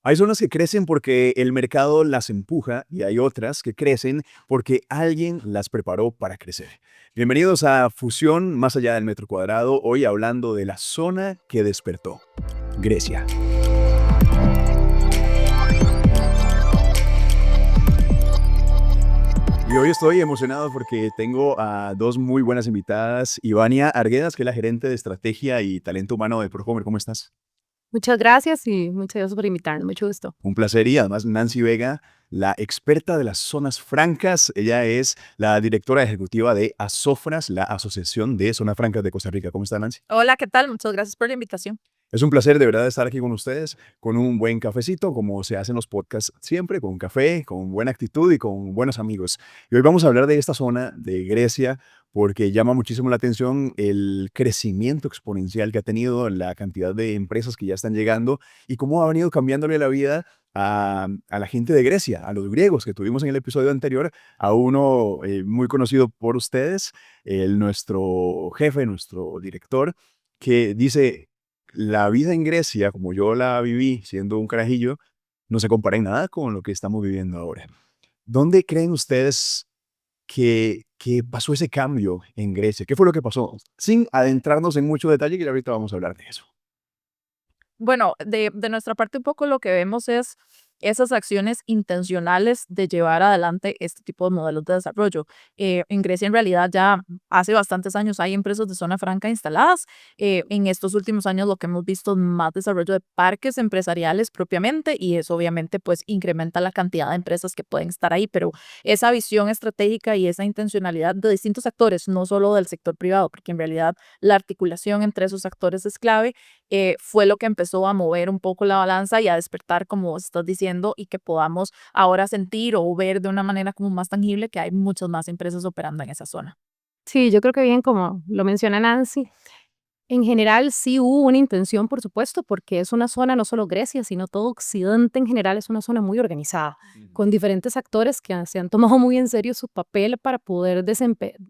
Hay zonas que crecen porque el mercado las empuja y hay otras que crecen porque alguien las preparó para crecer. Bienvenidos a Fusión más allá del metro cuadrado, hoy hablando de la zona que despertó, Grecia. Y hoy estoy emocionado porque tengo a dos muy buenas invitadas. Ivania Arguedas, que es la gerente de estrategia y talento humano de Procomer. ¿Cómo estás? Muchas gracias y muchas gracias por invitarme, mucho gusto. Un placer y además Nancy Vega, la experta de las zonas francas. Ella es la directora ejecutiva de Asofras, la Asociación de Zonas Francas de Costa Rica. ¿Cómo está, Nancy? Hola, ¿qué tal? Muchas gracias por la invitación. Es un placer de verdad estar aquí con ustedes, con un buen cafecito, como se hacen los podcasts siempre, con café, con buena actitud y con buenos amigos. Y hoy vamos a hablar de esta zona de Grecia porque llama muchísimo la atención el crecimiento exponencial que ha tenido, la cantidad de empresas que ya están llegando y cómo ha venido cambiándole la vida a la gente de Grecia, a los griegos que tuvimos en el episodio anterior, a uno muy conocido por ustedes, nuestro jefe, nuestro director, que dice la vida en Grecia, como yo la viví siendo un carajillo, no se compara en nada con lo que estamos viviendo ahora. ¿Dónde creen ustedes que pasó ese cambio en Grecia? ¿Qué fue lo que pasó? Sin adentrarnos en mucho detalle, que ya ahorita vamos a hablar de eso. Bueno, de nuestra parte un poco lo que vemos es esas acciones intencionales de llevar adelante este tipo de modelos de desarrollo. En Grecia en realidad ya hace bastantes años hay empresas de zona franca instaladas. En estos últimos años lo que hemos visto es más desarrollo de parques empresariales propiamente y eso obviamente pues incrementa la cantidad de empresas que pueden estar ahí, pero esa visión estratégica y esa intencionalidad de distintos actores, no solo del sector privado, porque en realidad la articulación entre esos actores es clave, fue lo que empezó a mover un poco la balanza y a despertar, como vos estás diciendo, y que podamos ahora sentir o ver de una manera como más tangible que hay muchas más empresas operando en esa zona. Sí, yo creo que bien, como lo menciona Nancy, en general sí hubo una intención, por supuesto, porque es una zona, no solo Grecia, sino todo Occidente en general, es una zona muy organizada, Ujú. con diferentes actores que se han tomado muy en serio su papel para poder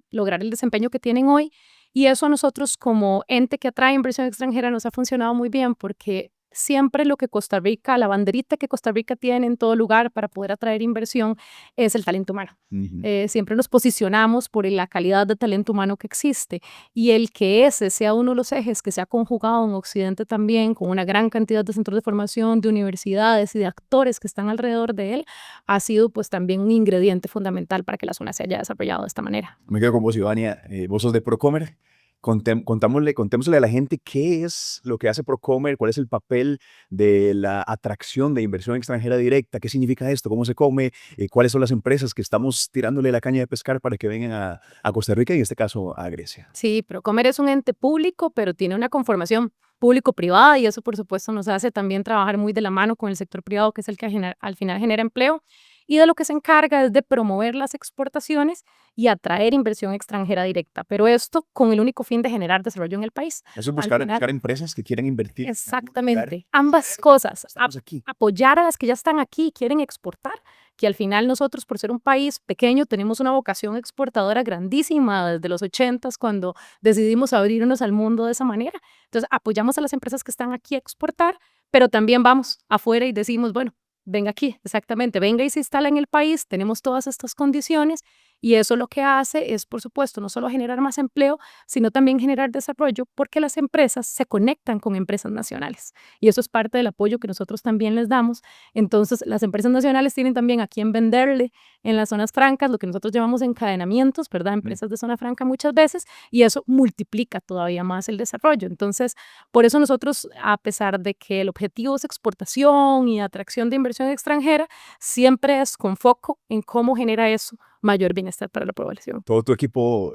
lograr el desempeño que tienen hoy. Y eso a nosotros como ente que atrae inversión extranjera nos ha funcionado muy bien porque siempre lo que Costa Rica, la banderita que Costa Rica tiene en todo lugar para poder atraer inversión es el talento humano. Ujú. Siempre nos posicionamos por la calidad de talento humano que existe y el que ese sea uno de los ejes que se ha conjugado en Occidente también con una gran cantidad de centros de formación, de universidades y de actores que están alrededor de él, ha sido pues también un ingrediente fundamental para que la zona se haya desarrollado de esta manera. Me quedo con vos, Ivania. Vos sos de Procomer. Contémosle a la gente qué es lo que hace Procomer, cuál es el papel de la atracción de inversión extranjera directa, qué significa esto, cómo se come, cuáles son las empresas que estamos tirándole la caña de pescar para que vengan a Costa Rica y en este caso a Grecia. Sí, Procomer es un ente público, pero tiene una conformación público-privada y eso por supuesto nos hace también trabajar muy de la mano con el sector privado, que es el que al final genera empleo y de lo que se encarga es de promover las exportaciones y atraer inversión extranjera directa, pero esto con el único fin de generar desarrollo en el país. Eso es Al buscar final, empresas que quieran invertir en algún lugar. exactamente, ambas cosas, Estamos aquí. apoyar a las que ya están aquí y quieren exportar, que al final nosotros por ser un país pequeño tenemos una vocación exportadora grandísima desde los 80s cuando decidimos abrirnos al mundo de esa manera. Entonces apoyamos a las empresas que están aquí a exportar, pero también vamos afuera y decimos, bueno, venga aquí, exactamente, venga y se instala en el país, tenemos todas estas condiciones y eso lo que hace es, por supuesto, no solo generar más empleo, sino también generar desarrollo porque las empresas se conectan con empresas nacionales y eso es parte del apoyo que nosotros también les damos. Entonces, las empresas nacionales tienen también a quién venderle en las zonas francas, lo que nosotros llamamos encadenamientos, ¿verdad? Mm. Empresas de zona franca muchas veces y eso multiplica todavía más el desarrollo. Entonces, por eso nosotros, a pesar de que el objetivo es exportación y atracción de inversión extranjera, siempre es con foco en cómo genera eso mayor bienestar para la población. Todo tu equipo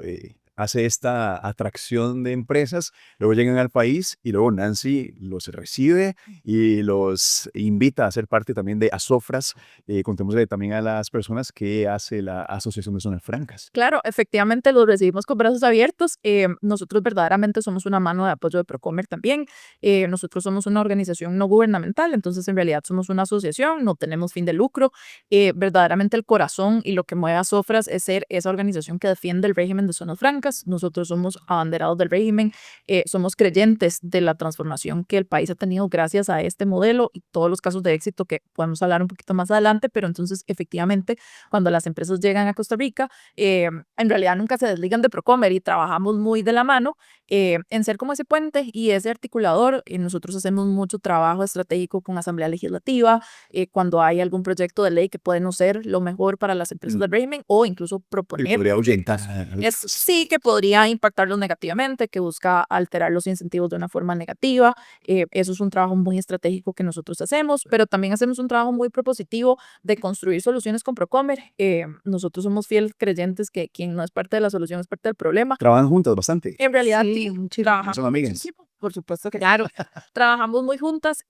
hace esta atracción de empresas, luego llegan al país y luego Nancy los recibe y los invita a ser parte también de Asofras. Contémosle también a las personas que hace la Asociación de Zonas Francas. Claro, efectivamente los recibimos con brazos abiertos. Nosotros verdaderamente somos una mano de apoyo de Procomer también. Nosotros somos una organización no gubernamental, entonces en realidad somos una asociación, no tenemos fin de lucro. Verdaderamente el corazón y lo que mueve a Sofras es ser esa organización que defiende el régimen de zonas francas. económicas. Nosotros somos abanderados del régimen, somos creyentes de la transformación que el país ha tenido gracias a este modelo y todos los casos de éxito que podemos hablar un poquito más adelante, pero entonces efectivamente cuando las empresas llegan a Costa Rica, en realidad nunca se desligan de Procomer y trabajamos muy de la mano en ser como ese puente y ese articulador. Nosotros hacemos mucho trabajo estratégico con Asamblea Legislativa, cuando hay algún proyecto de ley que puede no ser lo mejor para las empresas del régimen o incluso Y proponer podría ahuyentar. sí que podría impactarlos negativamente, que busca alterar los incentivos de una forma negativa. Eso es un trabajo muy estratégico que nosotros hacemos, pero también hacemos un trabajo muy propositivo de construir soluciones con Procomer. Nosotros somos fieles creyentes que quien no es parte de la solución es parte del problema. Trabajan juntas bastante. En realidad, Sí, sí, muchísimo. trabajamos Son amigas. muchísimo, por supuesto que claro. Trabajamos muy juntas.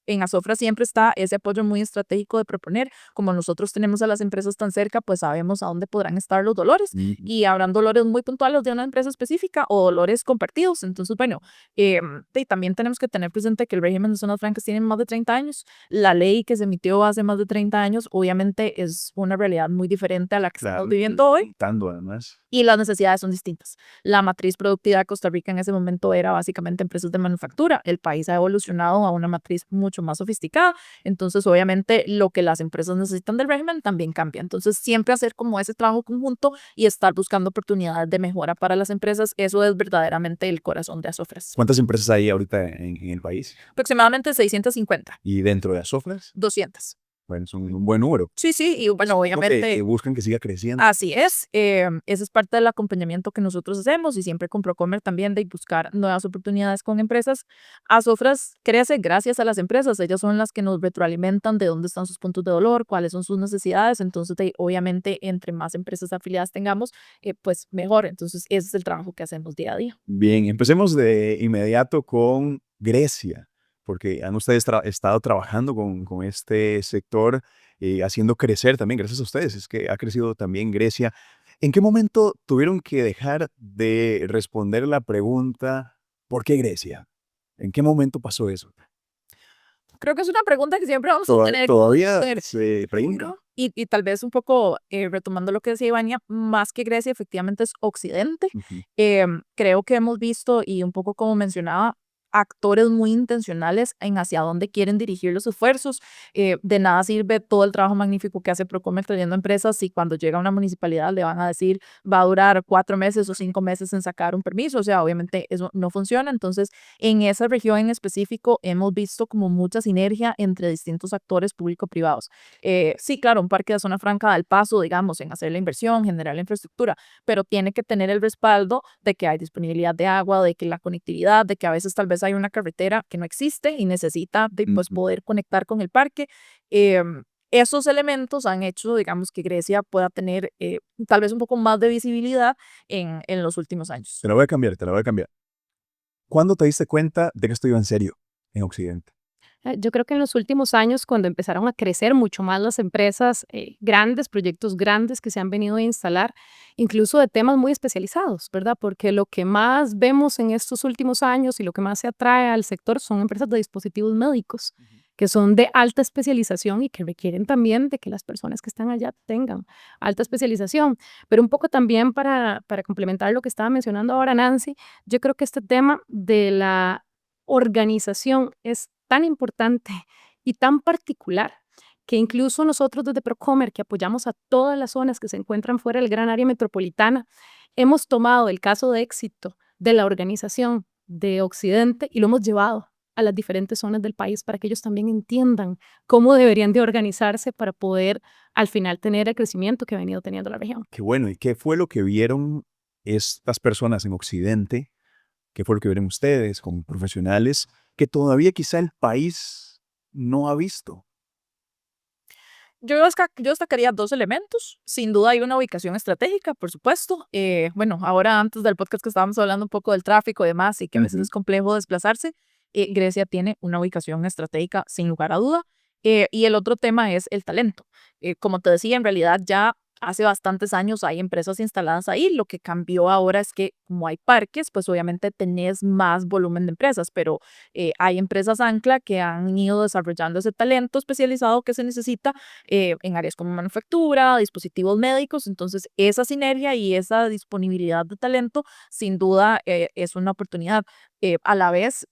En Asofra siempre está ese apoyo muy estratégico de proponer. Como nosotros tenemos a las empresas tan cerca, pues sabemos a dónde podrán estar los dolores y habrán dolores muy puntuales de una empresa específica o dolores compartidos. Entonces, bueno, y también tenemos que tener presente que el régimen de zonas francas tiene más de 30 años. La ley que se emitió hace más de 30 años, obviamente es una realidad muy diferente a la que estamos viviendo hoy. Contando, además. Y las necesidades son distintas. La matriz productiva de Costa Rica en ese momento era básicamente empresas de manufactura. El país ha evolucionado a una matriz mucho más sofisticada. Entonces, obviamente, lo que las empresas necesitan del régimen también cambia. Entonces, siempre hacer como ese trabajo conjunto y estar buscando oportunidades de mejora para las empresas, eso es verdaderamente el corazón de Asofras. ¿Cuántas empresas hay ahorita en el país? Aproximadamente 650, ¿Y dentro de Asofras? 200. Bueno, son un buen número. Sí, sí, y bueno, obviamente Buscan que siga creciendo. así es. Ese es parte del acompañamiento que nosotros hacemos y siempre con Procomer también de buscar nuevas oportunidades con empresas. Asofras crece gracias a las empresas. Ellas son las que nos retroalimentan de dónde están sus puntos de dolor, cuáles son sus necesidades. Entonces, obviamente, entre más empresas afiliadas tengamos, pues mejor. Entonces, ese es el trabajo que hacemos día a día. Bien, empecemos de inmediato con Grecia, porque han ustedes estado trabajando con este sector, haciendo crecer también, gracias a ustedes, es que ha crecido también Grecia. ¿En qué momento tuvieron que dejar de responder la pregunta, ¿por qué Grecia? ¿En qué momento pasó eso? Creo que es una pregunta que siempre vamos a tener. Todavía tener se pregunta. y tal vez un poco retomando lo que decía Ivania, más que Grecia, efectivamente es Occidente. Ujú. Creo que hemos visto, y un poco como mencionaba, actores muy intencionales en hacia dónde quieren dirigir los esfuerzos. De nada sirve todo el trabajo magnífico que hace Procomer trayendo empresas si cuando llega a una municipalidad le van a decir va a durar 4 meses o 5 meses en sacar un permiso. O sea, obviamente eso no funciona. Entonces, en esa región en específico hemos visto como mucha sinergia entre distintos actores público-privados. Sí, claro, un parque de zona franca da el paso, digamos, en hacer la inversión, generar la infraestructura, pero tiene que tener el respaldo de que hay disponibilidad de agua, de que la conectividad, de que a veces tal vez hay una carretera que no existe y necesita pues, poder conectar con el parque. Esos elementos han hecho, digamos, que Grecia pueda tener tal vez un poco más de visibilidad en los últimos años. Te la voy a cambiar, te la voy a cambiar. ¿Cuándo te diste cuenta de que esto iba en serio en Occidente? Yo creo que en los últimos años, cuando empezaron a crecer mucho más las empresas, grandes, proyectos grandes que se han venido a instalar, incluso de temas muy especializados, ¿verdad? Porque lo que más vemos en estos últimos años y lo que más se atrae al sector son empresas de dispositivos médicos, que son de alta especialización y que requieren también de que las personas que están allá tengan alta especialización. Pero un poco también para complementar lo que estaba mencionando ahora Nancy, yo creo que este tema de la organización es tan importante y tan particular que incluso nosotros desde Procomer, que apoyamos a todas las zonas que se encuentran fuera del gran área metropolitana, hemos tomado el caso de éxito de la organización de Occidente y lo hemos llevado a las diferentes zonas del país para que ellos también entiendan cómo deberían de organizarse para poder al final tener el crecimiento que ha venido teniendo la región. Qué bueno, ¿y qué fue lo que vieron estas personas en Occidente? ¿Qué fue lo que vieron ustedes como profesionales que todavía quizá el país no ha visto? Yo destacaría 2 elementos. Sin duda hay una ubicación estratégica, por supuesto. Bueno, ahora antes del podcast que estábamos hablando un poco del tráfico y demás, y que a veces es complejo desplazarse, Grecia tiene una ubicación estratégica sin lugar a duda. Y el otro tema es el talento. Como te decía, en realidad ya hace bastantes años hay empresas instaladas ahí. Lo que cambió ahora es que como hay parques, pues obviamente tenés más volumen de empresas, pero hay empresas ancla que han ido desarrollando ese talento especializado que se necesita en áreas como manufactura, dispositivos médicos. Entonces, esa sinergia y esa disponibilidad de talento, sin duda, es una oportunidad. A la vez,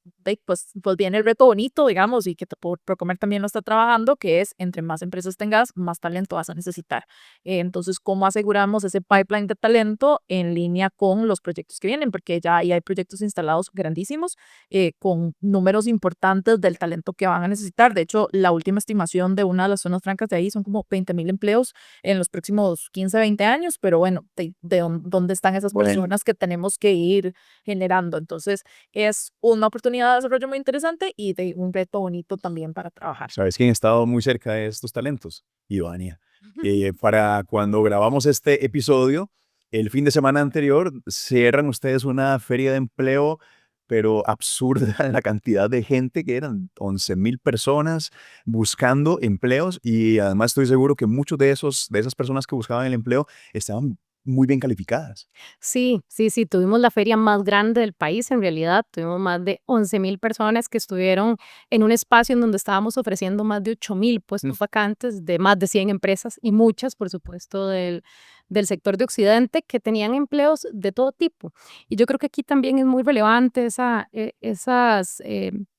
pues viene el reto bonito, digamos, y que Procomer también lo está trabajando, que es entre más empresas tengas, más talento vas a necesitar. Entonces, ¿cómo aseguramos ese pipeline de talento en línea con los proyectos que vienen? Porque ya ahí hay proyectos instalados grandísimos con números importantes del talento que van a necesitar. De hecho, la última estimación de una de las zonas francas de ahí son como 20.000 empleos en los próximos 15, 20 años, pero bueno, ¿dónde están esas Bueno, personas que tenemos que ir generando? Entonces, es una oportunidad de desarrollo muy interesante y de un reto bonito también para trabajar. ¿sabes quién ha estado muy cerca de estos talentos? Ivania. Para cuando grabamos este episodio, el fin de semana anterior, cierran ustedes una feria de empleo, pero absurda la cantidad de gente que eran 11.000 personas buscando empleos y además estoy seguro que muchos de esas personas que buscaban el empleo estaban muy bien calificadas. Sí, sí, sí, tuvimos la feria más grande del país en realidad, tuvimos más de 11.000 personas que estuvieron en un espacio en donde estábamos ofreciendo más de 8.000 Mm. puestos vacantes de más de 100 empresas y muchas, por supuesto, del sector de Occidente que tenían empleos de todo tipo. Y yo creo que aquí también es muy relevante esas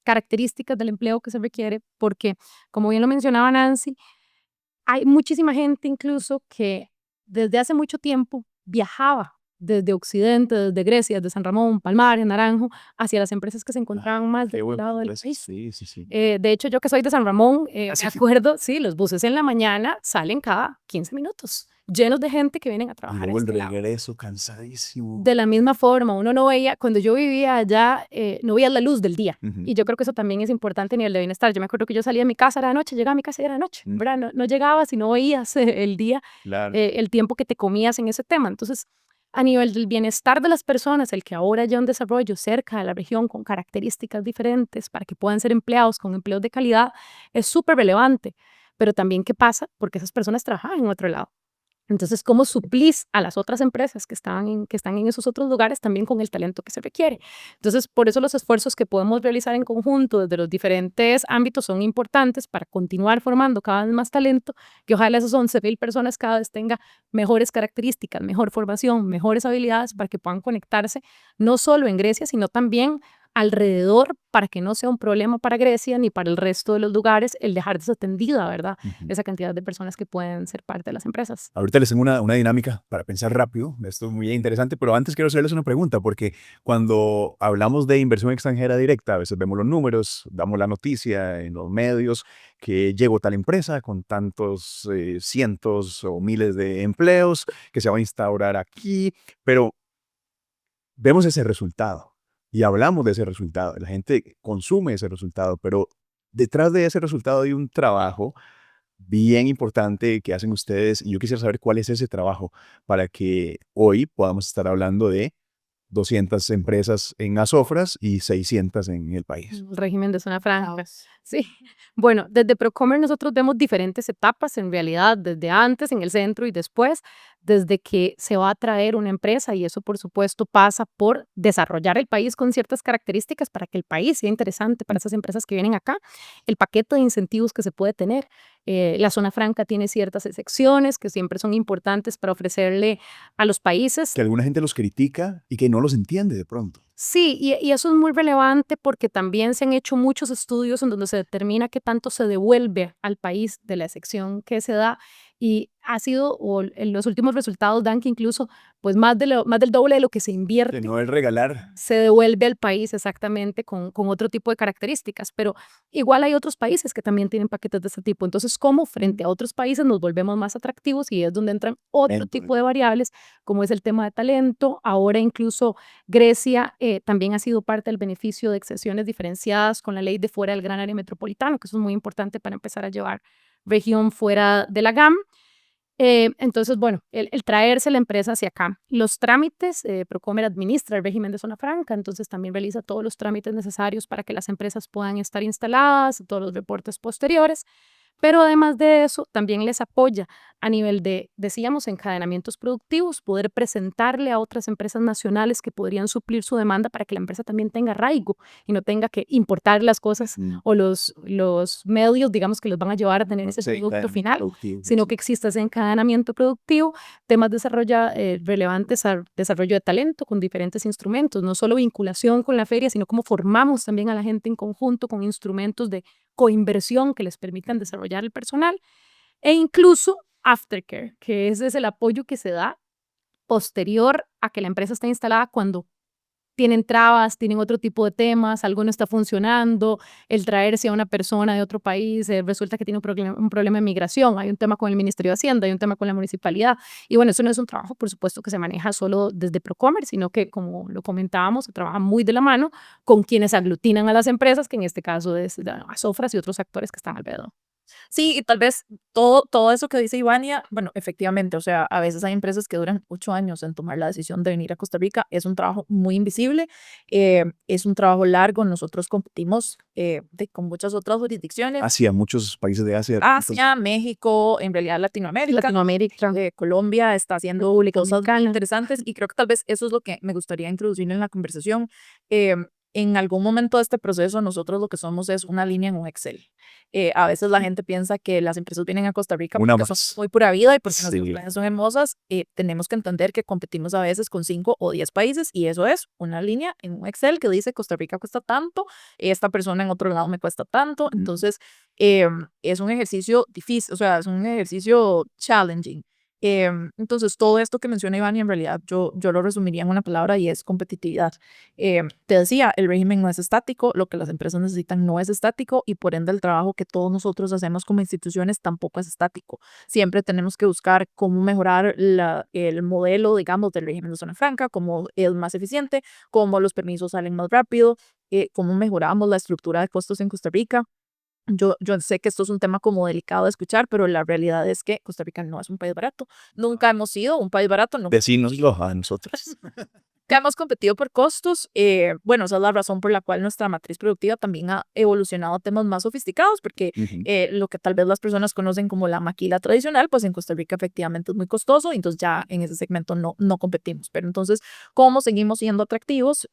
características del empleo que se requiere porque, como bien lo mencionaba Nancy, hay muchísima gente incluso que desde hace mucho tiempo viajaba desde Occidente, desde Grecia, desde San Ramón, Palmares, Naranjo, hacia las empresas que se Ah, encontraban más qué del buen lado del progreso. país. Sí, sí, sí. De hecho, yo que soy de San Ramón, Así me acuerdo, sí, los buses en la mañana salen cada 15 minutos, llenos de gente que vienen a y trabajar a luego el este lado. regreso cansadísimo. De la misma forma, uno no veía, cuando yo vivía allá, no veía la luz del día. Ujú. Y yo creo que eso también es importante a nivel de bienestar. Yo me acuerdo que yo salía de mi casa, era de noche, llegaba a mi casa y era de noche, Mm. ¿verdad? No llegabas si no veías el día, Claro. el tiempo que te comías en ese tema. Entonces, a nivel del bienestar de las personas, el que ahora haya un desarrollo cerca de la región con características diferentes para que puedan ser empleados con empleos de calidad es súper relevante. Pero también, ¿qué pasa? Porque esas personas trabajan en otro lado. Entonces, ¿cómo suplís a las otras empresas que están en esos otros lugares también con el talento que se requiere? Entonces, por eso los esfuerzos que podemos realizar en conjunto desde los diferentes ámbitos son importantes para continuar formando cada vez más talento, que ojalá esas 11.000 personas cada vez tengan mejores características, mejor formación, mejores habilidades para que puedan conectarse no solo en Grecia, sino también alrededor para que no sea un problema para Grecia ni para el resto de los lugares el dejar desatendida, ¿verdad? Ujú. Esa cantidad de personas que pueden ser parte de las empresas. Ahorita les tengo una dinámica para pensar rápido. Esto es muy interesante, pero antes quiero hacerles una pregunta, porque cuando hablamos de inversión extranjera directa, a veces vemos los números, damos la noticia en los medios que llegó tal empresa con tantos cientos o miles de empleos que se va a instaurar aquí, pero vemos ese resultado y hablamos de ese resultado. La gente consume ese resultado, pero detrás de ese resultado hay un trabajo bien importante que hacen ustedes y yo quisiera saber cuál es ese trabajo para que hoy podamos estar hablando de 200 empresas en Azofras y 600 en el país. El régimen de zona franca. Sí, bueno, desde Procomer nosotros vemos diferentes etapas en realidad, desde antes, en el centro y después, desde que se va a traer una empresa y eso por supuesto pasa por desarrollar el país con ciertas características para que el país sea interesante para esas empresas que vienen acá, el paquete de incentivos que se puede tener. La zona franca tiene ciertas excepciones que siempre son importantes para ofrecerle a los países. Que alguna gente los critica y que no los entiende de pronto. Sí, y eso es muy relevante porque también se han hecho muchos estudios en donde se determina qué tanto se devuelve al país de la excepción que se da y ha sido, o en los últimos resultados dan que incluso pues más del doble de lo que se Que invierte no es regalar. se devuelve al país exactamente con otro tipo de características, pero igual hay otros países que también tienen paquetes de ese tipo. Entonces, ¿cómo frente a otros países nos volvemos más atractivos? Y es donde entran otro Mentor. tipo de variables, como es el tema de talento. Ahora incluso Grecia también ha sido parte del beneficio de excepciones diferenciadas con la ley de fuera del gran área metropolitano, que eso es muy importante para empezar a llevar región fuera de la GAM. Entonces, bueno, el traerse la empresa hacia acá. Los trámites, Procomer administra el régimen de zona franca, entonces también realiza todos los trámites necesarios para que las empresas puedan estar instaladas, todos los reportes posteriores. Pero además de eso, también les apoya a nivel de, decíamos, encadenamientos productivos, poder presentarle a otras empresas nacionales que podrían suplir su demanda para que la empresa también tenga arraigo y no tenga que importar las cosas o los medios, digamos, que los van a llevar a tener ese producto final, sino que exista ese encadenamiento productivo, temas relevantes al desarrollo de talento con diferentes instrumentos, no solo vinculación con la feria, sino cómo formamos también a la gente en conjunto con instrumentos de coinversión que les permitan desarrollar el personal e incluso aftercare, que ese es el apoyo que se da posterior a que la empresa está instalada cuando tienen trabas, tienen otro tipo de temas, algo no está funcionando, el traerse a una persona de otro país, resulta que tiene un problema de migración, hay un tema con el Ministerio de Hacienda, hay un tema con la municipalidad. Y bueno, eso no es un trabajo, por supuesto, que se maneja solo desde Procomer, sino que, como lo comentábamos, se trabaja muy de la mano con quienes aglutinan a las empresas, que en este caso es Asofras y otros actores que están alrededor. Sí, y tal vez todo eso que dice Ivania, bueno, efectivamente, o sea, a veces hay empresas que duran 8 años en tomar la decisión de venir a Costa Rica. Es un trabajo muy invisible, es un trabajo largo. Nosotros competimos con muchas otras jurisdicciones. Asia, muchos países de Asia. Asia, México, en realidad Latinoamérica. Colombia está haciendo cosas interesantes y creo que tal vez eso es lo que me gustaría introducir en la conversación. En algún momento de este proceso nosotros lo que somos es una línea en un Excel. A veces la gente piensa que las empresas vienen a Costa Rica porque son muy pura vida y porque nuestras playas son hermosas. Tenemos que entender que competimos a veces con 5 o 10 países y eso es una línea en un Excel que dice Costa Rica cuesta tanto, esta persona en otro lado me cuesta tanto. Entonces es un ejercicio difícil, o sea, es un ejercicio challenging. Entonces, todo esto que menciona Iván, en realidad yo lo resumiría en una palabra y es competitividad. Te decía, el régimen no es estático, lo que las empresas necesitan no es estático y por ende el trabajo que todos nosotros hacemos como instituciones tampoco es estático. Siempre tenemos que buscar cómo mejorar el modelo, digamos, del régimen de zona franca, cómo es más eficiente, cómo los permisos salen más rápido, cómo mejoramos la estructura de costos en Costa Rica. Yo sé que esto es un tema como delicado de escuchar, pero la realidad es que Costa Rica no es un país barato. Nunca hemos sido un país barato. No. Decínoslo a nosotros. Que hemos competido por costos. Bueno, esa es la razón por la cual nuestra matriz productiva también ha evolucionado a temas más sofisticados, porque lo que tal vez las personas conocen como la maquila tradicional, pues en Costa Rica efectivamente es muy costoso, entonces ya en ese segmento no competimos. Pero entonces, ¿cómo seguimos siendo atractivos?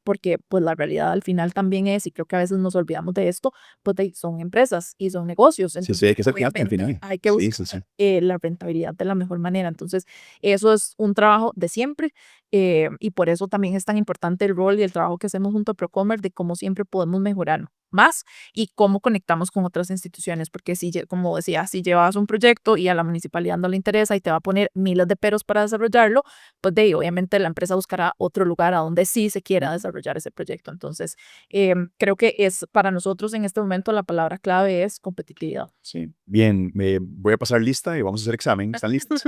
Porque pues la realidad al final también es, y creo que a veces nos olvidamos de esto, pues son empresas y son negocios. Entonces, sí, hay que ser fiable al final. Hay que buscar la rentabilidad de la mejor manera. Entonces, eso es un trabajo de siempre. Y por eso también es tan importante el rol y el trabajo que hacemos junto a Procomer de cómo siempre podemos mejorar más y cómo conectamos con otras instituciones, porque si, como decía, si llevas un proyecto y a la municipalidad no le interesa y te va a poner miles de peros para desarrollarlo, pues obviamente la empresa buscará otro lugar a donde sí se quiera desarrollar ese proyecto. Entonces, creo que es para nosotros en este momento la palabra clave es competitividad. Sí, bien, voy a pasar lista y vamos a hacer examen. ¿Están listos?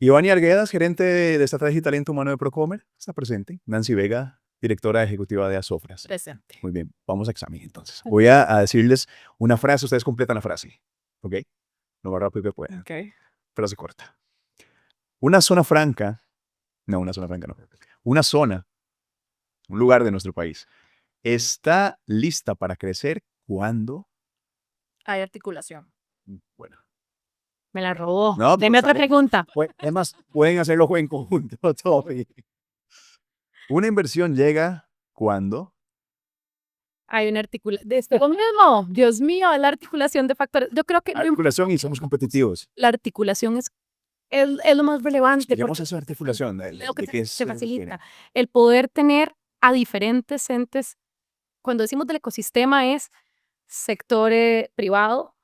Ivania Arguedas, gerente de Estrategia y Talento Humano de Procomer, está presente. Nancy Vega, directora ejecutiva de Asofras. Presente. Muy bien, vamos a examen entonces. Voy a decirles una frase, ustedes completan la frase, ¿ok? Lo más rápido que puedan. Okay. Frase corta. Una zona franca no. Una zona, un lugar de nuestro país, está lista para crecer cuando... Hay articulación. Bueno. Me la robó. No, deme otra pregunta. Además, pueden hacerlo en conjunto. Todo bien. Una inversión llega cuando... Hay una articulación. Lo mismo. Dios mío, la articulación de factores. Yo creo que Articulación y somos competitivos. la articulación es lo más relevante. Digamos eso de articulación. Lo que se facilita. El poder tener a diferentes entes. Cuando decimos del ecosistema es sector privado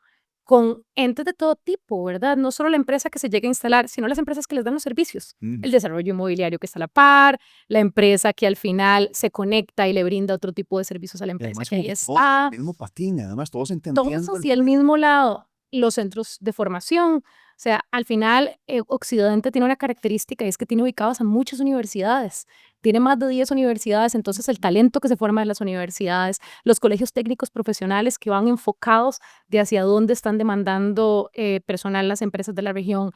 con entes de todo tipo, ¿verdad? No solo la empresa que se llega a instalar, sino las empresas que les dan los servicios. El desarrollo inmobiliario que está a la par, la empresa que al final se conecta y le brinda otro tipo de servicios a la empresa que ahí está. El mismo patín, además, todos entendiendo. Todos hacia el mismo lado. Los centros de formación. O sea, al final, Occidente tiene una característica y es que tiene ubicadas a muchas universidades. Tiene más de 10 universidades, entonces el talento que se forma en las universidades, los colegios técnicos profesionales que van enfocados de hacia dónde están demandando personal las empresas de la región,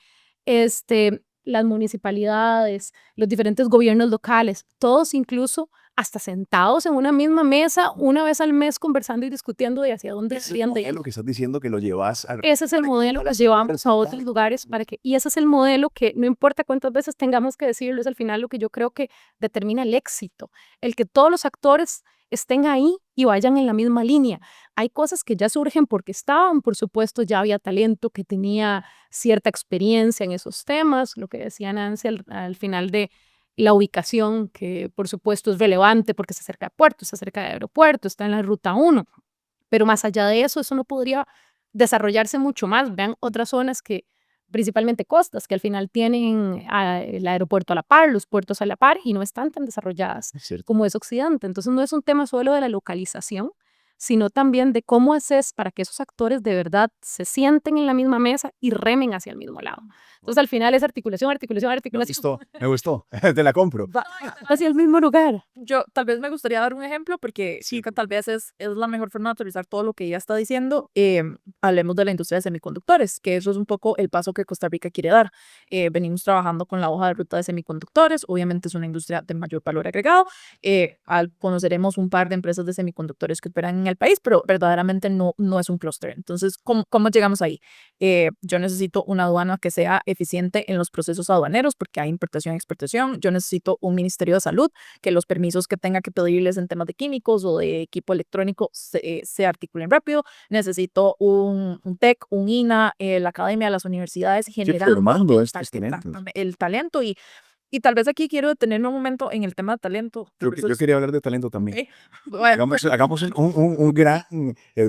las municipalidades, los diferentes gobiernos locales, todos incluso hasta sentados en una misma mesa, una vez al mes conversando y discutiendo de hacia dónde Ese es el deberían de ir. modelo que estás diciendo que lo llevas a... Ese es el modelo, los llevamos a otros lugares y ese es el modelo que no importa cuántas veces tengamos que decirlo, es al final lo que yo creo que determina el éxito, el que todos los actores estén ahí y vayan en la misma línea. Hay cosas que ya surgen porque estaban, por supuesto, ya había talento que tenía cierta experiencia en esos temas, lo que decía Nancy al final de la ubicación, que por supuesto es relevante porque está cerca de puertos, está cerca de aeropuerto, está en la ruta 1, pero más allá de eso no podría desarrollarse mucho más. Vean otras zonas que, principalmente costas, que al final tienen el aeropuerto a la par, los puertos a la par y no están tan desarrolladas Es cierto. como es Occidente. Entonces no es un tema solo de la localización, sino también de cómo haces para que esos actores de verdad se sienten en la misma mesa y remen hacia el mismo lado. Entonces al final es articulación, articulación, Me articulación, gustó, te la compro. Va- hacia el mismo lugar. Yo tal vez me gustaría dar un ejemplo porque sí, que tal vez es la mejor forma de aterrizar todo lo que ella está diciendo. Hablemos de la industria de semiconductores, que eso es un poco el paso que Costa Rica quiere dar. Venimos trabajando con la hoja de ruta de semiconductores, obviamente es una industria de mayor valor agregado. Conoceremos un par de empresas de semiconductores que operan en el país, pero verdaderamente no es un clúster. Entonces, ¿cómo llegamos ahí? Yo necesito una aduana que sea eficiente en los procesos aduaneros porque hay importación y exportación. Yo necesito un Ministerio de Salud que los permisos que tenga que pedirles en temas de químicos o de equipo electrónico se articulen rápido. Necesito un TEC, un INA, la academia, las universidades generando Formando estos talentos. exactamente, el talento y tal vez aquí quiero detenerme un momento en el tema de talento. Yo quería hablar de talento también. Ok, bueno, Hagamos un gran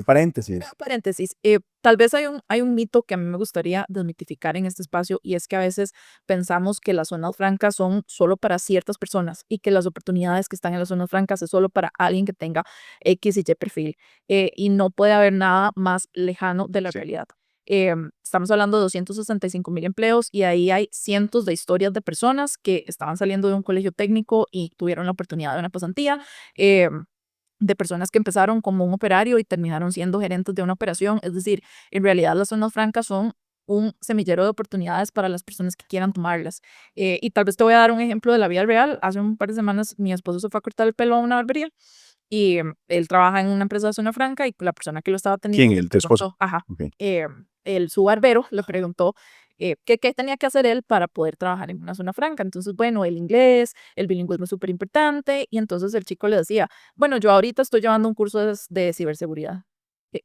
paréntesis. paréntesis, tal vez hay un mito que a mí me gustaría desmitificar en este espacio y es que a veces pensamos que las zonas francas son solo para ciertas personas y que las oportunidades que están en las zonas francas es solo para alguien que tenga X y Y perfil y no puede haber nada más lejano de la Sí. realidad. Estamos hablando de 265,000 empleos y ahí hay cientos de historias de personas que estaban saliendo de un colegio técnico y tuvieron la oportunidad de una pasantía. De personas que empezaron como un operario y terminaron siendo gerentes de una operación. Es decir, en realidad las zonas francas son un semillero de oportunidades para las personas que quieran tomarlas. Y tal vez te voy a dar un ejemplo de la vida real. Hace un par de semanas mi esposo se fue a cortar el pelo a una barbería y él trabaja en una empresa de zona franca y la persona que lo estaba atendiendo ¿Quién? ¿Tu esposo? ajá, Ok. su barbero le preguntó qué tenía que hacer él para poder trabajar en una zona franca. Entonces, bueno, el inglés, el bilingüismo es súper importante. Y entonces el chico le decía, bueno, yo ahorita estoy llevando un curso de ciberseguridad.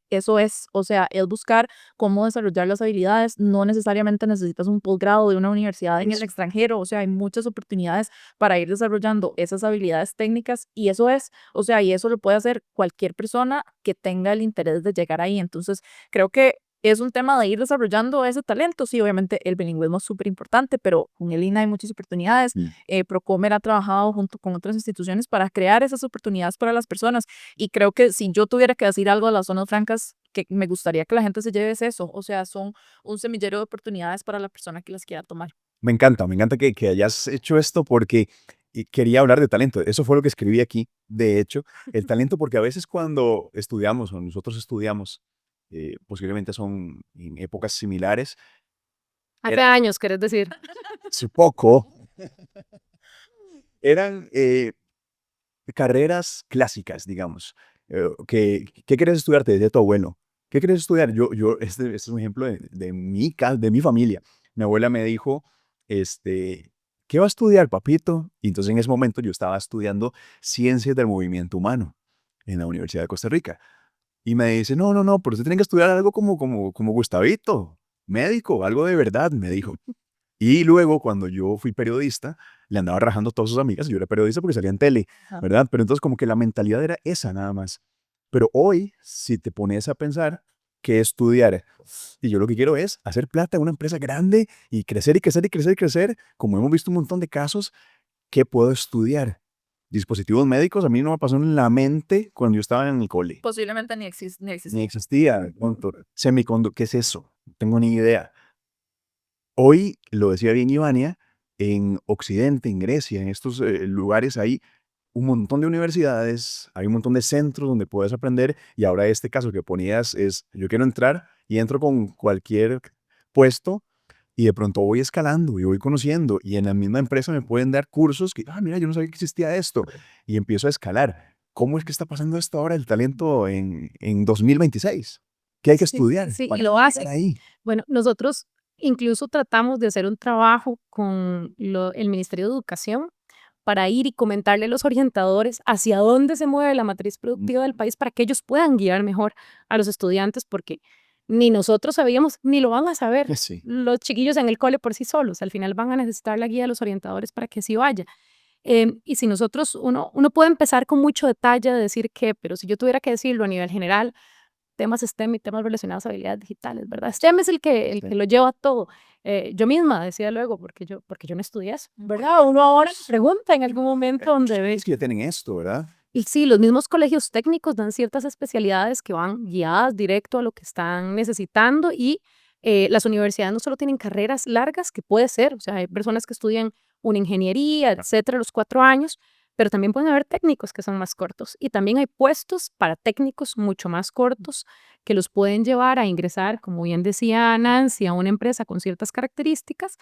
Eso es, o sea, es buscar cómo desarrollar las habilidades. No necesariamente necesitas un posgrado de una universidad en el extranjero. O sea, hay muchas oportunidades para ir desarrollando esas habilidades técnicas y eso es, o sea, y eso lo puede hacer cualquier persona que tenga el interés de llegar ahí. Entonces, creo que es un tema de ir desarrollando ese talento. Sí, obviamente el bilingüismo es súper importante, pero con el INA hay muchas oportunidades. Mm. Procomer ha trabajado junto con otras instituciones para crear esas oportunidades para las personas. Y creo que si yo tuviera que decir algo de las zonas francas, que me gustaría que la gente se lleve es eso. O sea, son un semillero de oportunidades para la persona que las quiera tomar. Me encanta que hayas hecho esto porque quería hablar de talento. Eso fue lo que escribí aquí, de hecho. El talento, porque a veces cuando estudiamos o nosotros estudiamos, posiblemente son en épocas similares, Hace años, querés decir. hace poco, eran carreras clásicas, digamos. ¿Qué quieres estudiar? Te decía tu abuelo. ¿Qué quieres estudiar? Este es un ejemplo de mi familia. Mi abuela me dijo, ¿qué va a estudiar, papito? Y entonces en ese momento yo estaba estudiando Ciencias del Movimiento Humano en la Universidad de Costa Rica. Y me dice, no, pero usted tiene que estudiar algo como Gustavito, médico, algo de verdad, me dijo. Y luego, cuando yo fui periodista, le andaba rajando a todas sus amigas, y yo era periodista porque salía en tele, Ajá. ¿verdad? Pero entonces como que la mentalidad era esa nada más. Pero hoy, si te pones a pensar qué estudiar, y yo lo que quiero es hacer plata en una empresa grande y crecer y crecer y crecer y crecer, como hemos visto un montón de casos, ¿qué puedo estudiar? Dispositivos médicos, a mí no me pasó en la mente cuando yo estaba en el cole. Posiblemente ni Ni existe. existía. Semiconductor, ¿qué es eso? No tengo ni idea. Hoy, lo decía bien Ivania, en Occidente, en Grecia, en estos lugares hay un montón de universidades, hay un montón de centros donde puedes aprender y ahora este caso que ponías es, yo quiero entrar y entro con cualquier puesto, y de pronto voy escalando y voy conociendo y en la misma empresa me pueden dar cursos que, mira, yo no sabía que existía esto y empiezo a escalar. ¿Cómo es que está pasando esto ahora el talento en 2026? ¿Qué hay que Sí, estudiar sí, y para lo estar hace. ahí? Bueno, nosotros incluso tratamos de hacer un trabajo con el Ministerio de Educación para ir y comentarle a los orientadores hacia dónde se mueve la matriz productiva del país para que ellos puedan guiar mejor a los estudiantes, porque ni nosotros sabíamos ni lo van a saber Sí. los chiquillos en el cole por sí solos. Al final van a necesitar la guía de los orientadores para que así vaya. Y si nosotros, uno puede empezar con mucho detalle de decir qué, pero si yo tuviera que decirlo a nivel general, temas STEM y temas relacionados a habilidades digitales, ¿verdad? STEM es el Sí. que lo lleva todo. Yo misma decía luego, porque yo no estudié eso, ¿verdad? Uno ahora se pregunta en algún momento donde ve. Es que ya tienen esto, ¿verdad? Y sí, los mismos colegios técnicos dan ciertas especialidades que van guiadas directo a lo que están necesitando y las universidades no solo tienen carreras largas, que puede ser, o sea, hay personas que estudian una ingeniería, etcétera, los 4 años, pero también pueden haber técnicos que son más cortos y también hay puestos para técnicos mucho más cortos que los pueden llevar a ingresar, como bien decía Nancy, a una empresa con ciertas características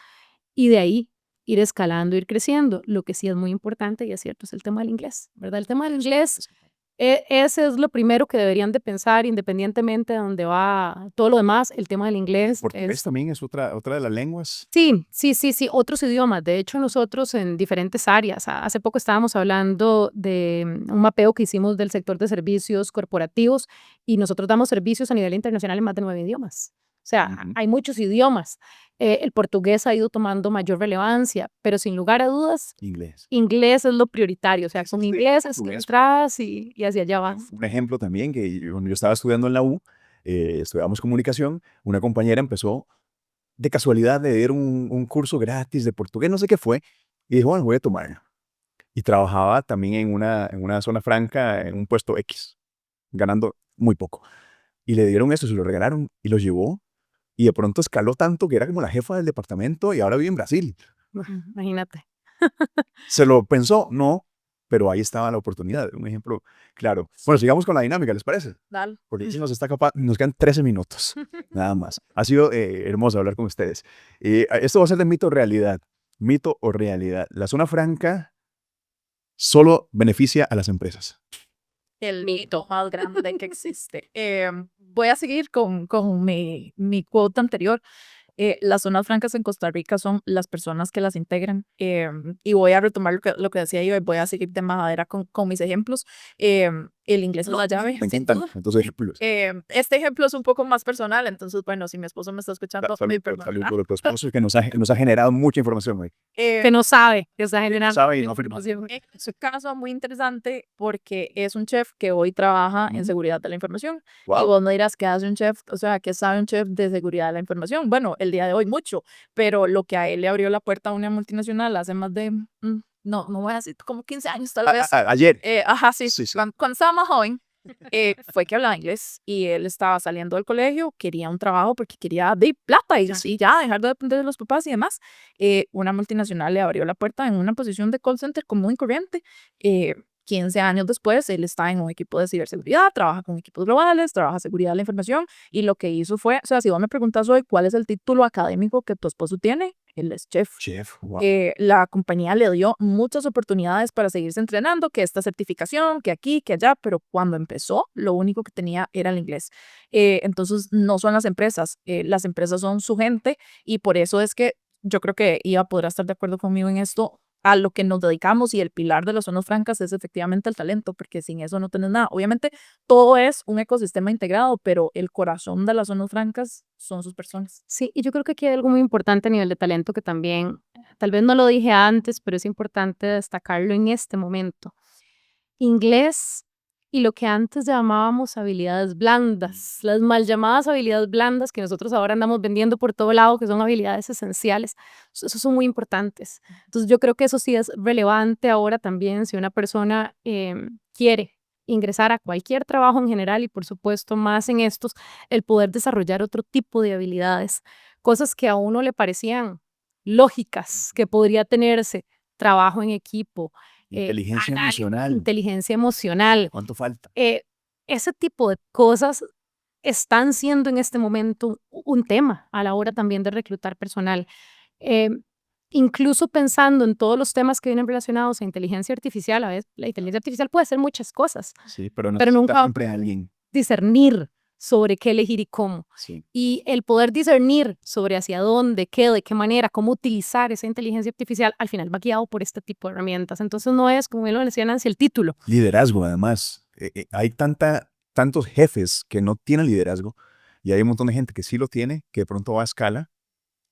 y de ahí ir escalando, ir creciendo. Lo que sí es muy importante, y es cierto, es el tema del inglés, ¿verdad? El tema del inglés, ese es lo primero que deberían de pensar, independientemente de dónde va todo lo demás, el tema del inglés Portugués es... también es otra de las lenguas. Sí, sí, sí, sí, otros idiomas. De hecho, nosotros en diferentes áreas, hace poco estábamos hablando de un mapeo que hicimos del sector de servicios corporativos y nosotros damos servicios a nivel internacional en más de 9 idiomas. O sea, Ujú. hay muchos idiomas. El portugués ha ido tomando mayor relevancia, pero sin lugar a dudas, Inglés. inglés es lo prioritario. O sea, con Sí, inglés es que portugués. entras y hacia allá vas. Un ejemplo también, que cuando yo estaba estudiando en la U, estudiamos comunicación, una compañera empezó de casualidad de ver un curso gratis de portugués, no sé qué fue, y dijo, bueno, voy a tomarlo. Y trabajaba también en una zona franca, en un puesto X, ganando muy poco. Y le dieron eso, se lo regalaron y lo llevó. Y de pronto escaló tanto que era como la jefa del departamento y ahora vive en Brasil. Imagínate. ¿Se lo pensó? No, pero ahí estaba la oportunidad. Un ejemplo claro. Bueno, sigamos con la dinámica, ¿les parece? Dale. Porque si nos quedan 13 minutos, nada más. Ha sido hermoso hablar con ustedes. Esto va a ser de mito o realidad. Mito o realidad. La zona franca solo beneficia a las empresas. El mito más grande que existe. Voy a seguir con mi quote anterior. Las zonas francas en Costa Rica son las personas que las integran. Y voy a retomar lo que decía yo y voy a seguir de majadera con mis ejemplos. El inglés es la llave, Me sin encantan duda. entonces ejemplos. Este ejemplo es un poco más personal, entonces, bueno, si mi esposo me está escuchando, me perdonará. Salud por tu esposo que nos ha generado mucha información hoy. Que no sabe que está generando Sabe y no afirma. información. Es un caso muy interesante porque es un chef que hoy trabaja en Ujú. seguridad de la información. Y Wow. vos me dirás, ¿qué hace un chef? O sea, ¿qué sabe un chef de seguridad de la información? Bueno, el día de hoy mucho, pero lo que a él le abrió la puerta a una multinacional hace más de, no voy a decir, como 15 años tal vez. Ayer. Ajá, sí, Sí, sí. cuando estaba más joven, fue que hablaba inglés y él estaba saliendo del colegio, quería un trabajo porque quería de plata y así ya dejar de depender de los papás y demás. Una multinacional le abrió la puerta en una posición de call center común y corriente. 15 años después, él está en un equipo de ciberseguridad, trabaja con equipos globales, trabaja seguridad de la información y lo que hizo fue, o sea, si vos me preguntas hoy cuál es el título académico que tu esposo tiene, él es chef. Chef. Wow. La compañía le dio muchas oportunidades para seguirse entrenando, que esta certificación, que aquí, que allá, pero cuando empezó, lo único que tenía era el inglés. Entonces, no son las empresas son su gente y por eso es que yo creo que Iva podrá estar de acuerdo conmigo en esto. A lo que nos dedicamos y el pilar de las zonas francas es efectivamente el talento, porque sin eso no tenés nada. Obviamente, todo es un ecosistema integrado, pero el corazón de las zonas francas son sus personas. Sí, y yo creo que aquí hay algo muy importante a nivel de talento que también, tal vez no lo dije antes, pero es importante destacarlo en este momento. Inglés y lo que antes llamábamos habilidades blandas, las mal llamadas habilidades blandas que nosotros ahora andamos vendiendo por todo lado, que son habilidades esenciales, eso son muy importantes. Entonces yo creo que eso sí es relevante ahora también si una persona quiere ingresar a cualquier trabajo en general y por supuesto más en estos, el poder desarrollar otro tipo de habilidades, cosas que a uno le parecían lógicas, que podría tenerse, trabajo en equipo, Inteligencia emocional. inteligencia emocional. ¿Cuánto falta? Ese tipo de cosas están siendo en este momento un tema a la hora también de reclutar personal. Eh, Incluso pensando en todos los temas que vienen relacionados a inteligencia artificial, a veces la inteligencia artificial puede hacer muchas cosas, Sí, pero pero necesita nunca siempre alguien. discernir sobre qué elegir y cómo. Sí. Y el poder discernir sobre hacia dónde, qué, de qué manera, cómo utilizar esa inteligencia artificial, al final va guiado por este tipo de herramientas. Entonces no es, como bien lo decía Nancy, el título. Liderazgo, además. Hay tantos jefes que no tienen liderazgo y hay un montón de gente que sí lo tiene, que de pronto va a escala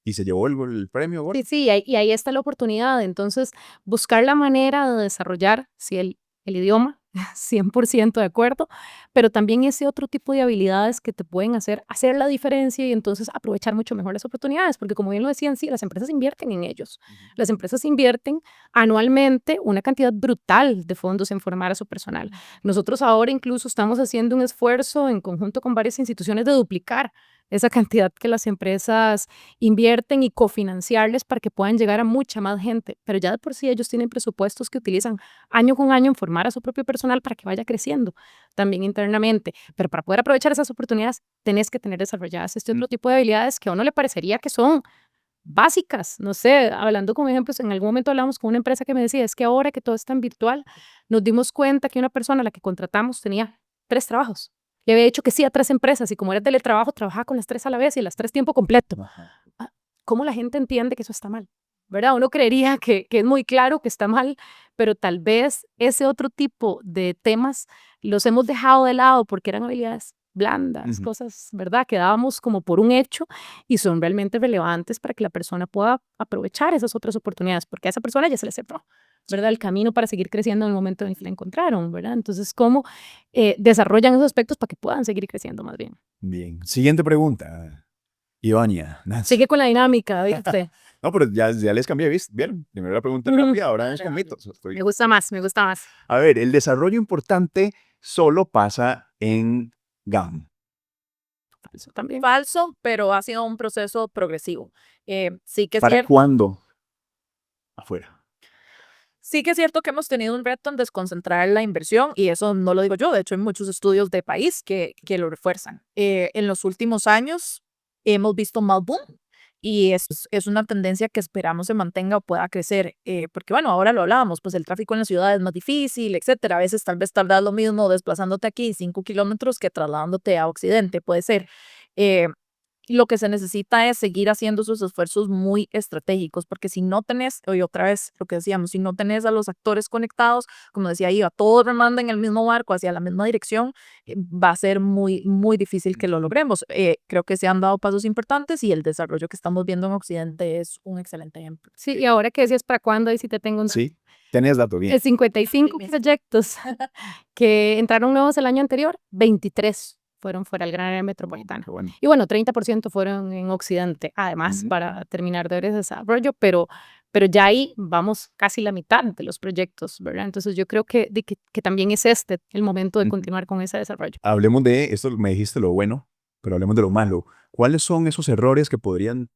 y se llevó el premio gordo. Sí, sí, y ahí está la oportunidad. Entonces, buscar la manera de desarrollar, si el idioma, 100% de acuerdo, pero también ese otro tipo de habilidades que te pueden hacer la diferencia y entonces aprovechar mucho mejor las oportunidades, porque como bien lo decían, sí, las empresas invierten en ellos. Las empresas invierten anualmente una cantidad brutal de fondos en formar a su personal. Nosotros ahora incluso estamos haciendo un esfuerzo en conjunto con varias instituciones de duplicar esa cantidad que las empresas invierten y cofinanciarles para que puedan llegar a mucha más gente, pero ya de por sí ellos tienen presupuestos que utilizan año con año en formar a su propio personal para que vaya creciendo también internamente, pero para poder aprovechar esas oportunidades tenés que tener desarrolladas este otro tipo de habilidades que a uno le parecería que son básicas, no sé, hablando como ejemplos, en algún momento hablamos con una empresa que me decía, es que ahora que todo es tan virtual, nos dimos cuenta que una persona a la que contratamos tenía 3 trabajos. Le había dicho que sí a 3 empresas y como era teletrabajo, trabajaba con las 3 a la vez y las 3 tiempo completo. Ajá. ¿Cómo la gente entiende que eso está mal? ¿Verdad? Uno creería que es muy claro que está mal, pero tal vez ese otro tipo de temas los hemos dejado de lado porque eran habilidades blandas, Ujú. cosas, ¿verdad? Que dábamos como por un hecho y son realmente relevantes para que la persona pueda aprovechar esas otras oportunidades, porque a esa persona ya se le cerró, ¿verdad? El camino para seguir creciendo en el momento en que la encontraron, ¿verdad? Entonces, ¿cómo desarrollan esos aspectos para que puedan seguir creciendo más bien? Bien. Siguiente pregunta. Ivania, Nancy. Sigue con la dinámica, ¿viste? No, pero ya les cambié, ¿viste? Vieron. Primero la pregunta Ujú. rápida, ahora vamos con mitos. Me gusta más, me gusta más. A ver, el desarrollo importante solo pasa en GAM. Eso también. Falso, pero ha sido un proceso progresivo. Sí que es ¿Para cierto. cuándo? Afuera. Sí que es cierto que hemos tenido un reto en desconcentrar la inversión y eso no lo digo yo, de hecho hay muchos estudios de país que lo refuerzan. En los últimos años hemos visto más boom y es una tendencia que esperamos se mantenga o pueda crecer, porque bueno, ahora lo hablábamos, pues el tráfico en la ciudad es más difícil, etcétera. A veces tal vez tardas lo mismo desplazándote aquí 5 kilómetros que trasladándote a Occidente, puede ser. Eh, lo que se necesita es seguir haciendo sus esfuerzos muy estratégicos, porque si no tenés, y otra vez lo que decíamos, si no tenés a los actores conectados, como decía Iva, todos remando en el mismo barco hacia la misma dirección, va a ser muy, muy difícil que lo logremos. Creo que se han dado pasos importantes y el desarrollo que estamos viendo en Occidente es un excelente ejemplo. Sí, y ahora que decías para cuándo, y si te tengo un Sí, tenés dato bien. 55 proyectos que entraron nuevos el año anterior, 23 fueron fuera del gran área metropolitana. Qué bueno. Y bueno, 30% fueron en Occidente, además, Ujú. para terminar de ver ese desarrollo, pero ya ahí vamos casi la mitad de los proyectos, ¿verdad? Entonces yo creo que también es este el momento de Ujú. continuar con ese desarrollo. Hablemos de, esto me dijiste lo bueno, pero hablemos de lo malo. ¿Cuáles son esos errores que podrían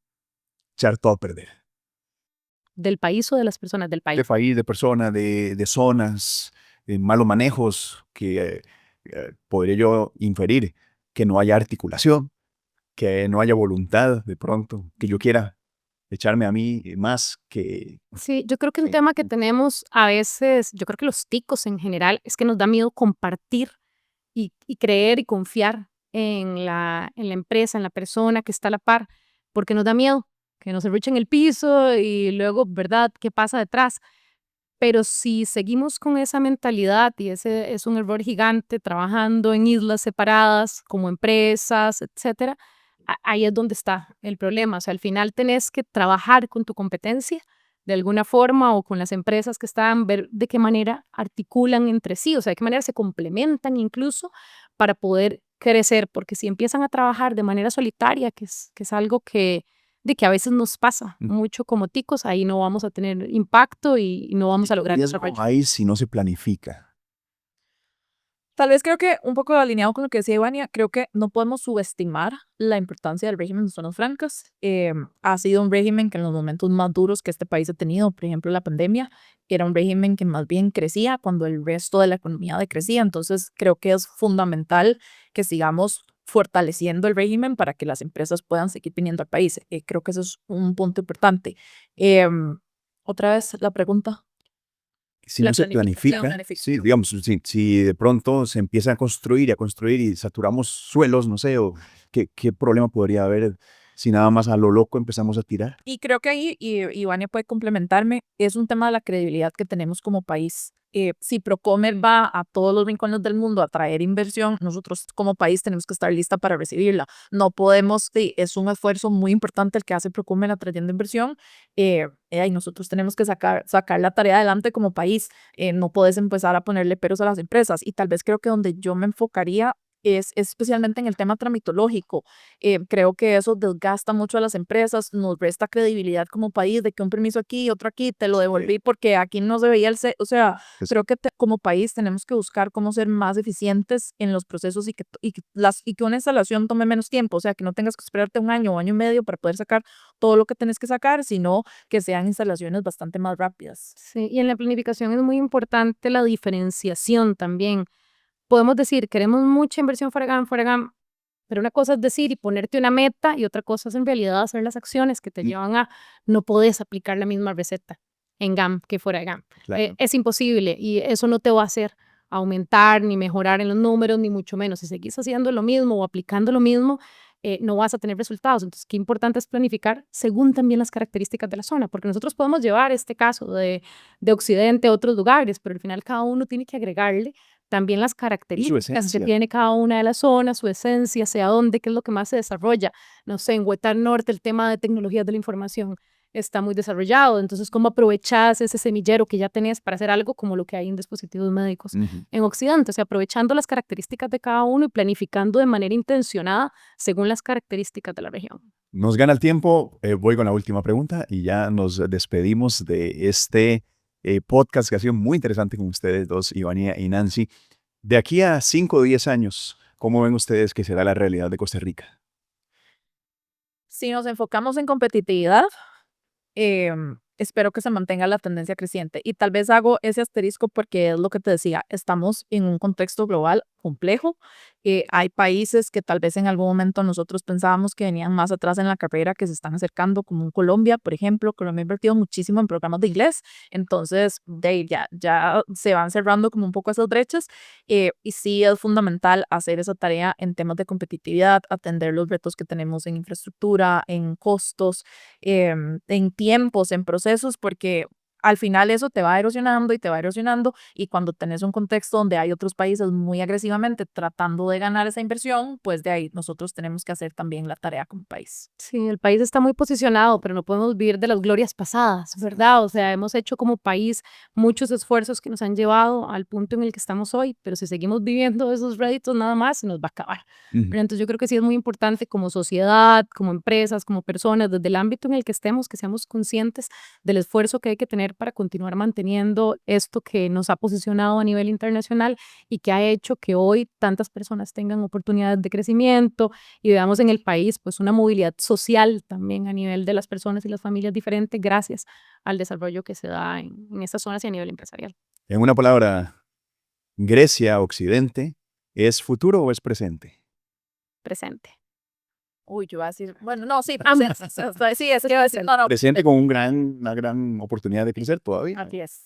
echar todo a perder? ¿Del país o de las personas del país? De país, de personas, de zonas, de malos manejos, que podría yo inferir que no haya articulación, que no haya voluntad de pronto, que yo quiera echarme a mí más que... Sí, yo creo que un Sí. tema que tenemos a veces, yo creo que los ticos en general, es que nos da miedo compartir y creer y confiar en la empresa, en la persona que está a la par, porque nos da miedo que nos en el piso y luego, ¿verdad?, ¿qué pasa detrás? Pero si seguimos con esa mentalidad, y ese es un error gigante, trabajando en islas separadas, como empresas, etcétera, ahí es donde está el problema. O sea, al final tenés que trabajar con tu competencia de alguna forma o con las empresas que están, ver de qué manera articulan entre sí, o sea, de qué manera se complementan incluso para poder crecer, porque si empiezan a trabajar de manera solitaria, que es algo que a veces nos pasa Mm. mucho como ticos, ahí no vamos a tener impacto y no vamos a lograr Riesgo desarrollo. hay si no se planifica. Tal vez creo que un poco alineado con lo que decía Ivania, creo que no podemos subestimar la importancia del régimen de zonas francas. Ha sido un régimen que en los momentos más duros que este país ha tenido, por ejemplo la pandemia, era un régimen que más bien crecía cuando el resto de la economía decrecía. Entonces creo que es fundamental que sigamos fortaleciendo el régimen para que las empresas puedan seguir viniendo al país. Creo que eso es un punto importante. Otra vez la pregunta. Si La no se planificación. planifica, sí, digamos, si de pronto se empieza a construir y saturamos suelos, no sé, o qué problema podría haber si nada más a lo loco empezamos a tirar. Y creo que ahí, y Vania puede complementarme, es un tema de la credibilidad que tenemos como país. Si Procomer va a todos los rincones del mundo a traer inversión, nosotros como país tenemos que estar lista para recibirla. No podemos, sí, es un esfuerzo muy importante el que hace Procomer atrayendo inversión, y nosotros tenemos que sacar la tarea adelante como país. No puedes empezar a ponerle peros a las empresas, y tal vez creo que donde yo me enfocaría es especialmente en el tema tramitológico. Creo que eso desgasta mucho a las empresas, nos resta credibilidad como país de que un permiso aquí y otro aquí, te lo devolví porque aquí no se veía o sea, Es- creo que como país tenemos que buscar cómo ser más eficientes en los procesos y que una instalación tome menos tiempo, o sea, que no tengas que esperarte un año o año y medio para poder sacar todo lo que tenés que sacar, sino que sean instalaciones bastante más rápidas. Sí, y en la planificación es muy importante la diferenciación también. Podemos decir, queremos mucha inversión fuera GAM, pero una cosa es decir y ponerte una meta y otra cosa es en realidad hacer las acciones que te Mm, llevan a, no puedes aplicar la misma receta en GAM que fuera de GAM. claro. Es imposible y eso no te va a hacer aumentar ni mejorar en los números, ni mucho menos. Si seguís haciendo lo mismo o aplicando lo mismo, no vas a tener resultados. Entonces, qué importante es planificar según también las características de la zona, porque nosotros podemos llevar este caso de Occidente a otros lugares, pero al final cada uno tiene que agregarle también las Y su características que esencia. tiene cada una de las zonas, su esencia, hacia dónde, qué es lo que más se desarrolla. No sé, en Huetar Norte el tema de tecnologías de la información está muy desarrollado, entonces cómo aprovechas ese semillero que ya tenés para hacer algo como lo que hay en dispositivos médicos Ujú. en Occidente, o sea, aprovechando las características de cada uno y planificando de manera intencionada según las características de la región. Nos gana el tiempo, voy con la última pregunta y ya nos despedimos de este podcast que ha sido muy interesante con ustedes dos, Ivania y Nancy. De aquí a 5 o 10 años, ¿cómo ven ustedes que será la realidad de Costa Rica? Si nos enfocamos en competitividad, espero que se mantenga la tendencia creciente. Y tal vez hago ese asterisco porque es lo que te decía, estamos en un contexto global complejo. Hay países que tal vez en algún momento nosotros pensábamos que venían más atrás en la carrera, que se están acercando, como en Colombia, por ejemplo. Colombia ha invertido muchísimo en programas de inglés, entonces ya se van cerrando como un poco esas brechas. Y sí es fundamental hacer esa tarea en temas de competitividad, atender los retos que tenemos en infraestructura, en costos, en tiempos, en procesos, porque al final eso te va erosionando y te va erosionando, y cuando tenés un contexto donde hay otros países muy agresivamente tratando de ganar esa inversión, pues de ahí nosotros tenemos que hacer también la tarea como país. Sí, el país está muy posicionado, pero no podemos vivir de las glorias pasadas, ¿verdad? O sea, hemos hecho como país muchos esfuerzos que nos han llevado al punto en el que estamos hoy, pero si seguimos viviendo esos réditos nada más, se nos va a acabar. Ujú. Pero entonces yo creo que sí es muy importante como sociedad, como empresas, como personas, desde el ámbito en el que estemos, que seamos conscientes del esfuerzo que hay que tener para continuar manteniendo esto que nos ha posicionado a nivel internacional y que ha hecho que hoy tantas personas tengan oportunidades de crecimiento y veamos en el país pues una movilidad social también a nivel de las personas y las familias diferentes gracias al desarrollo que se da en estas zonas y a nivel empresarial. En una palabra, Grecia, Occidente, ¿es futuro o es presente? Presente. Uy, yo iba a decir, bueno, no, sí, Ambas. sí, eso iba a decir, no, no, Presente con una gran oportunidad de crecer todavía. así es.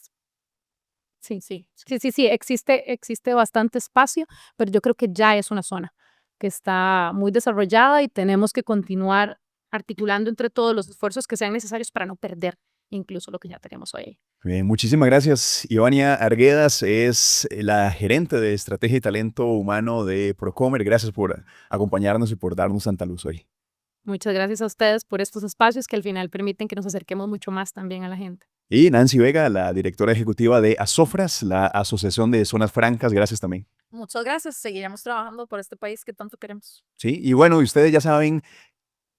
Sí, Sí, sí, existe bastante espacio, pero yo creo que ya es una zona que está muy desarrollada y tenemos que continuar articulando entre todos los esfuerzos que sean necesarios para no perder incluso lo que ya tenemos hoy. Bien, muchísimas gracias. Ivania Arguedas es la gerente de estrategia y talento humano de Procomer. Gracias por acompañarnos y por darnos tanta luz hoy. Muchas gracias a ustedes por estos espacios que al final permiten que nos acerquemos mucho más también a la gente. Y Nancy Vega, la directora ejecutiva de ASOFRAS, la Asociación de Zonas Francas. Gracias también. muchas gracias. Seguiremos trabajando por este país que tanto queremos. Sí, y bueno, y ustedes ya saben,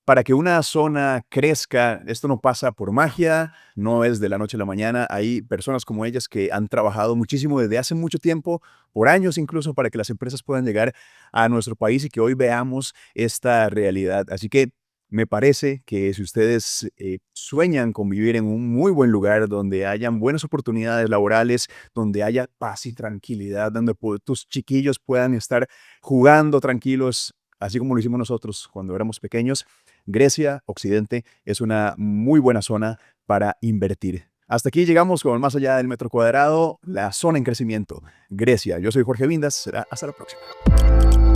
para que una zona crezca, esto no pasa por magia, no es de la noche a la mañana. Hay personas como ellas que han trabajado muchísimo desde hace mucho tiempo, por años incluso, para que las empresas puedan llegar a nuestro país y que hoy veamos esta realidad. Así que me parece que si ustedes sueñan con vivir en un muy buen lugar, donde hayan buenas oportunidades laborales, donde haya paz y tranquilidad, donde tus chiquillos puedan estar jugando tranquilos, así como lo hicimos nosotros cuando éramos pequeños, Grecia, Occidente, es una muy buena zona para invertir. Hasta aquí llegamos con Más allá del metro cuadrado, la zona en crecimiento, Grecia. Yo soy Jorge Vindas, será hasta la próxima.